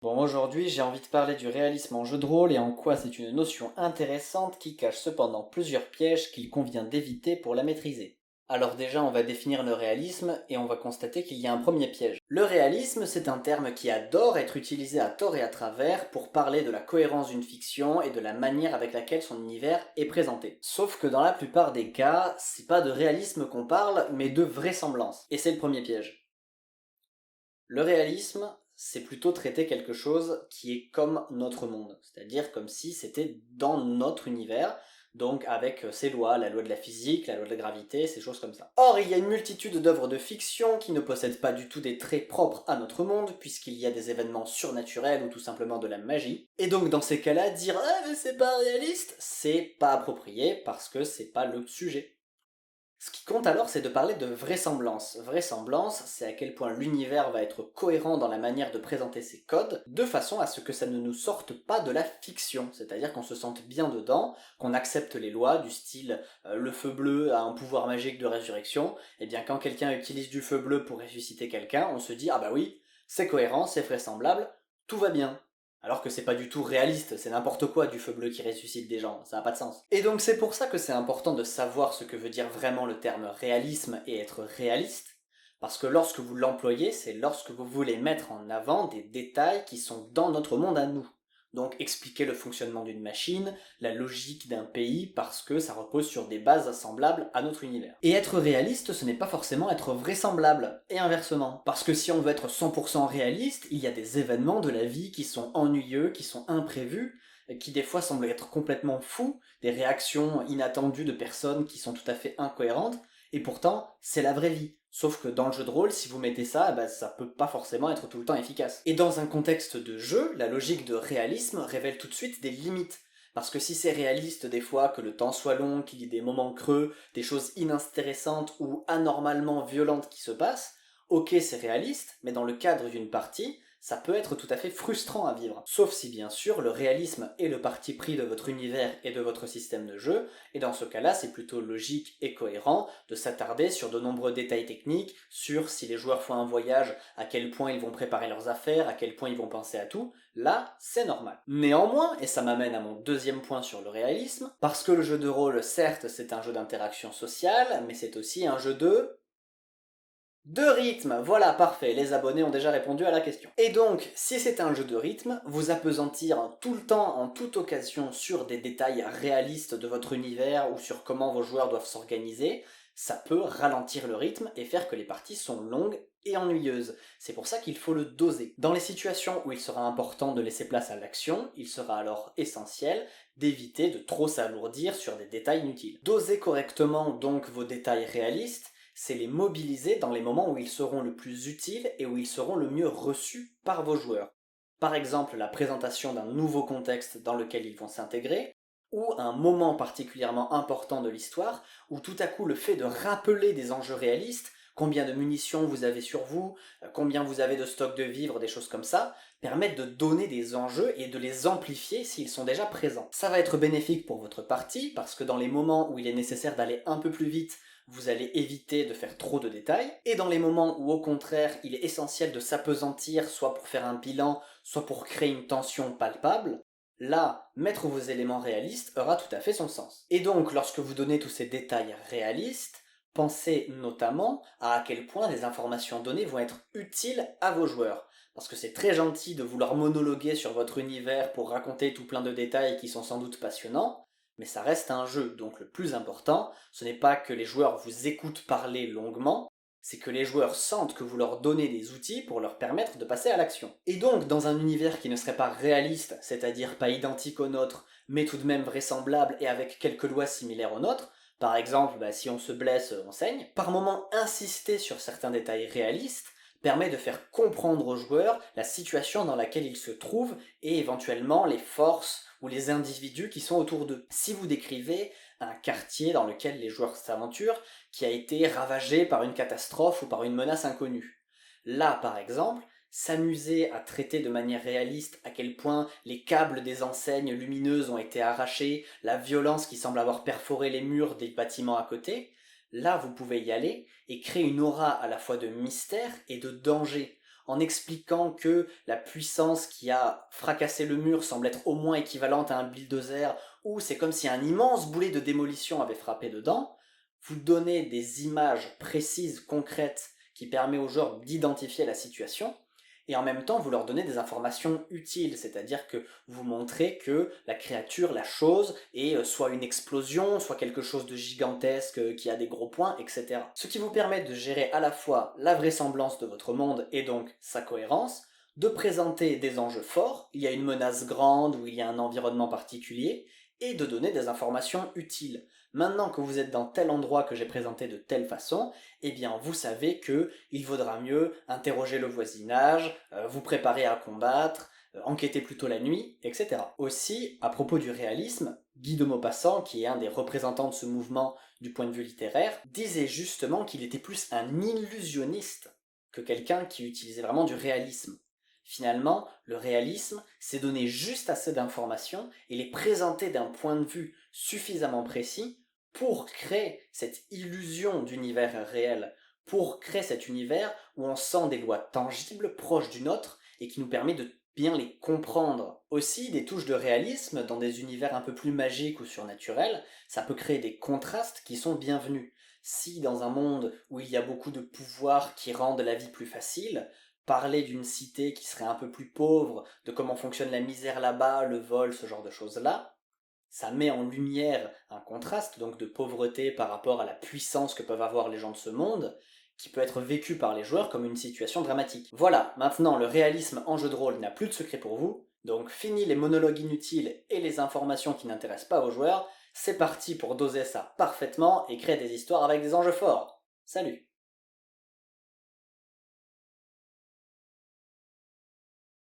Bon, aujourd'hui, j'ai envie de parler du réalisme en jeu de rôle et en quoi c'est une notion intéressante qui cache cependant plusieurs pièges qu'il convient d'éviter pour la maîtriser. Alors déjà, on va définir le réalisme et on va constater qu'il y a un premier piège. Le réalisme, c'est un terme qui adore être utilisé à tort et à travers pour parler de la cohérence d'une fiction et de la manière avec laquelle son univers est présenté. Sauf que dans la plupart des cas, c'est pas de réalisme qu'on parle, mais de vraisemblance. Et c'est le premier piège. Le réalisme, c'est plutôt traiter quelque chose qui est comme notre monde, c'est-à-dire comme si c'était dans notre univers, donc avec ses lois, la loi de la physique, la loi de la gravité, ces choses comme ça. Or, il y a une multitude d'œuvres de fiction qui ne possèdent pas du tout des traits propres à notre monde, puisqu'il y a des événements surnaturels ou tout simplement de la magie. Et donc dans ces cas-là, dire «Ah mais c'est pas réaliste», c'est pas approprié parce que c'est pas le sujet. Ce qui compte alors, c'est de parler de vraisemblance. Vraisemblance, c'est à quel point l'univers va être cohérent dans la manière de présenter ses codes, de façon à ce que ça ne nous sorte pas de la fiction, c'est-à-dire qu'on se sente bien dedans, qu'on accepte les lois du style le feu bleu a un pouvoir magique de résurrection, et bien quand quelqu'un utilise du feu bleu pour ressusciter quelqu'un, on se dit ah bah oui, c'est cohérent, c'est vraisemblable, tout va bien. Alors que c'est pas du tout réaliste, c'est n'importe quoi du feu bleu qui ressuscite des gens, ça n'a pas de sens. Et donc c'est pour ça que c'est important de savoir ce que veut dire vraiment le terme réalisme et être réaliste, parce que lorsque vous l'employez, c'est lorsque vous voulez mettre en avant des détails qui sont dans notre monde à nous. Donc expliquer le fonctionnement d'une machine, la logique d'un pays, parce que ça repose sur des bases semblables à notre univers. Et être réaliste, ce n'est pas forcément être vraisemblable, et inversement. Parce que si on veut être 100% réaliste, il y a des événements de la vie qui sont ennuyeux, qui sont imprévus, qui des fois semblent être complètement fous, des réactions inattendues de personnes qui sont tout à fait incohérentes, et pourtant, c'est la vraie vie. Sauf que dans le jeu de rôle, si vous mettez ça, bah, ça peut pas forcément être tout le temps efficace. Et dans un contexte de jeu, la logique de réalisme révèle tout de suite des limites. Parce que si c'est réaliste des fois que le temps soit long, qu'il y ait des moments creux, des choses inintéressantes ou anormalement violentes qui se passent, ok c'est réaliste, mais dans le cadre d'une partie, ça peut être tout à fait frustrant à vivre. Sauf si bien sûr le réalisme est le parti pris de votre univers et de votre système de jeu, et dans ce cas-là c'est plutôt logique et cohérent de s'attarder sur de nombreux détails techniques, sur si les joueurs font un voyage, à quel point ils vont préparer leurs affaires, à quel point ils vont penser à tout, là c'est normal. Néanmoins, et ça m'amène à mon deuxième point sur le réalisme, parce que le jeu de rôle certes c'est un jeu d'interaction sociale, mais c'est aussi un jeu de rythme, voilà, parfait, les abonnés ont déjà répondu à la question. Et donc, si c'est un jeu de rythme, vous appesantir tout le temps, en toute occasion, sur des détails réalistes de votre univers ou sur comment vos joueurs doivent s'organiser, ça peut ralentir le rythme et faire que les parties sont longues et ennuyeuses. C'est pour ça qu'il faut le doser. Dans les situations où il sera important de laisser place à l'action, il sera alors essentiel d'éviter de trop s'alourdir sur des détails inutiles. Dosez correctement donc vos détails réalistes, c'est les mobiliser dans les moments où ils seront le plus utiles et où ils seront le mieux reçus par vos joueurs. Par exemple, la présentation d'un nouveau contexte dans lequel ils vont s'intégrer, ou un moment particulièrement important de l'histoire, où tout à coup le fait de rappeler des enjeux réalistes, combien de munitions vous avez sur vous, combien vous avez de stock de vivres, des choses comme ça, permettent de donner des enjeux et de les amplifier s'ils sont déjà présents. Ça va être bénéfique pour votre partie, parce que dans les moments où il est nécessaire d'aller un peu plus vite, vous allez éviter de faire trop de détails, et dans les moments où au contraire il est essentiel de s'apesantir, soit pour faire un bilan, soit pour créer une tension palpable, là, mettre vos éléments réalistes aura tout à fait son sens. Et donc, lorsque vous donnez tous ces détails réalistes, pensez notamment à quel point les informations données vont être utiles à vos joueurs. Parce que c'est très gentil de vouloir monologuer sur votre univers pour raconter tout plein de détails qui sont sans doute passionnants, mais ça reste un jeu, donc le plus important, ce n'est pas que les joueurs vous écoutent parler longuement, c'est que les joueurs sentent que vous leur donnez des outils pour leur permettre de passer à l'action. Et donc, dans un univers qui ne serait pas réaliste, c'est-à-dire pas identique au nôtre, mais tout de même vraisemblable et avec quelques lois similaires aux nôtres, par exemple, si on se blesse, on saigne, par moment insister sur certains détails réalistes permet de faire comprendre aux joueurs la situation dans laquelle ils se trouvent et éventuellement les forces ou les individus qui sont autour d'eux. Si vous décrivez un quartier dans lequel les joueurs s'aventurent qui a été ravagé par une catastrophe ou par une menace inconnue. Là, par exemple, s'amuser à traiter de manière réaliste à quel point les câbles des enseignes lumineuses ont été arrachés, la violence qui semble avoir perforé les murs des bâtiments à côté, là vous pouvez y aller et créer une aura à la fois de mystère et de danger, en expliquant que la puissance qui a fracassé le mur semble être au moins équivalente à un bulldozer, ou c'est comme si un immense boulet de démolition avait frappé dedans, vous donnez des images précises, concrètes, qui permettent aux joueurs d'identifier la situation, et en même temps vous leur donnez des informations utiles, c'est-à-dire que vous montrez que la créature, la chose, est soit une explosion, soit quelque chose de gigantesque qui a des gros points, etc. Ce qui vous permet de gérer à la fois la vraisemblance de votre monde et donc sa cohérence, de présenter des enjeux forts, il y a une menace grande ou il y a un environnement particulier, et de donner des informations utiles. Maintenant que vous êtes dans tel endroit que j'ai présenté de telle façon, eh bien vous savez que il vaudra mieux interroger le voisinage, vous préparer à combattre, enquêter plutôt la nuit, etc. Aussi, à propos du réalisme, Guy de Maupassant, qui est un des représentants de ce mouvement du point de vue littéraire, disait justement qu'il était plus un illusionniste que quelqu'un qui utilisait vraiment du réalisme. Finalement, le réalisme, c'est donner juste assez d'informations et les présenter d'un point de vue suffisamment précis pour créer cette illusion d'univers réel, pour créer cet univers où on sent des lois tangibles proches du nôtre et qui nous permet de bien les comprendre. Aussi, des touches de réalisme dans des univers un peu plus magiques ou surnaturels, ça peut créer des contrastes qui sont bienvenus. Si dans un monde où il y a beaucoup de pouvoirs qui rendent la vie plus facile, parler d'une cité qui serait un peu plus pauvre, de comment fonctionne la misère là-bas, le vol, ce genre de choses-là, ça met en lumière un contraste donc de pauvreté par rapport à la puissance que peuvent avoir les gens de ce monde, qui peut être vécu par les joueurs comme une situation dramatique. Voilà, maintenant le réalisme en jeu de rôle n'a plus de secret pour vous, donc fini les monologues inutiles et les informations qui n'intéressent pas aux joueurs, c'est parti pour doser ça parfaitement et créer des histoires avec des enjeux forts. Salut!